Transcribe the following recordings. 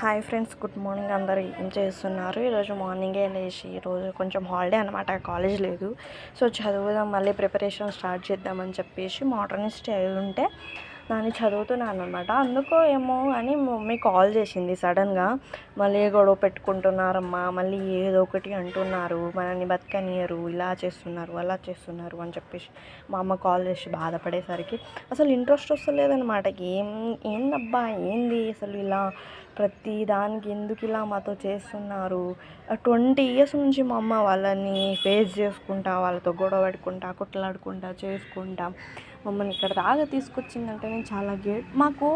Hi friends, good morning. అందరూ ఏం చేస్తున్నారు? ఈరోజు మార్నింగే లేచి, ఈరోజు కొంచెం హాలిడే అనమాట, కాలేజ్ లేదు. సో చదువుదాం, మళ్ళీ ప్రిపరేషన్ స్టార్ట్ చేద్దామని చెప్పేసి మోడర్నిస్ట్ అయి ఉంటే దాన్ని చదువుతున్నాను అనమాట. అందుకో ఏమో అని మమ్మీ కాల్ చేసింది సడన్గా. మళ్ళీ గొడవ పెట్టుకుంటున్నారమ్మా, మళ్ళీ ఏదో ఒకటి అంటున్నారు, మనల్ని బతకనియరు, ఇలా చేస్తున్నారు అలా చేస్తున్నారు అని చెప్పేసి మా అమ్మ కాల్ చేసి బాధపడేసరికి అసలు ఇంట్రెస్ట్ వస్తలేదనమాట. ఏందబ్బా, ఏంది అసలు ఇలా ప్రతి దానికి ఎందుకు ఇలా మాతో చేస్తున్నారు? 20 ఇయర్స్ నుంచి మా అమ్మ వాళ్ళని ఫేస్ చేసుకుంటా, వాళ్ళతో గొడవ పెట్టుకుంటా, కొట్లాడుకుంటా చేసుకుంటా మమ్మల్ని ఇక్కడ దాకా తీసుకొచ్చిందంటే నేను చాలా గ్రేట్. మాకు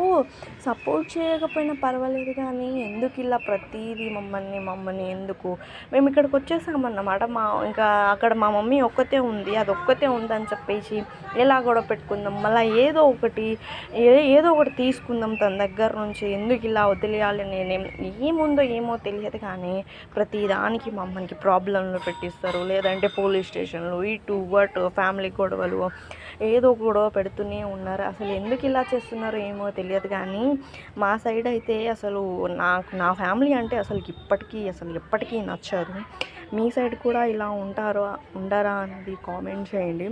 సపోర్ట్ చేయకపోయినా పర్వాలేదు, కానీ ఎందుకు ఇలా ప్రతిదీ మమ్మల్ని ఎందుకు? మేము ఇక్కడికి వచ్చేసామన్నమాట. ఇంకా అక్కడ మా మమ్మీ ఒక్కతే ఉంది, అది ఒక్కతే ఉందని చెప్పేసి ఎలా గొడవ పెట్టుకుందాం, మళ్ళీ ఏదో ఒకటి తీసుకుందాం తన దగ్గర నుంచి, ఎందుకు ఇలా వదిలేయాలి? ఏముందో ఏమో తెలియదు, కానీ ప్రతిదానికి మమ్మల్ని ప్రాబ్లంలో పెట్టిస్తారు, లేదంటే పోలీస్ స్టేషన్లు, ఇటు అటు ఫ్యామిలీ గొడవలు, ఏదో గొడవ పెడుతూనే ఉన్నారు. అసలు ఎందుకు ఇలా చేస్తున్నారో ఏమో తెలియదు, కానీ మా సైడ్ అయితే అసలు నా ఫ్యామిలీ అంటే అసలు ఎప్పటికీ నచ్చదు. మీ సైడ్ కూడా ఇలా ఉండరా అనేది కామెంట్ చేయండి.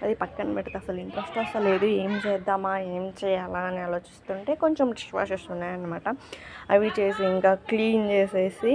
అది పక్కన పెడితే అసలు ఇంట్రెస్ట్ వస్తలేదు. ఏం చేద్దామా, ఏం చేయాలా అని ఆలోచిస్తుంటే కొంచెం డిష్ వాషెస్ ఉన్నాయన్నమాట. అవి చేసి ఇంకా క్లీన్ చేసేసి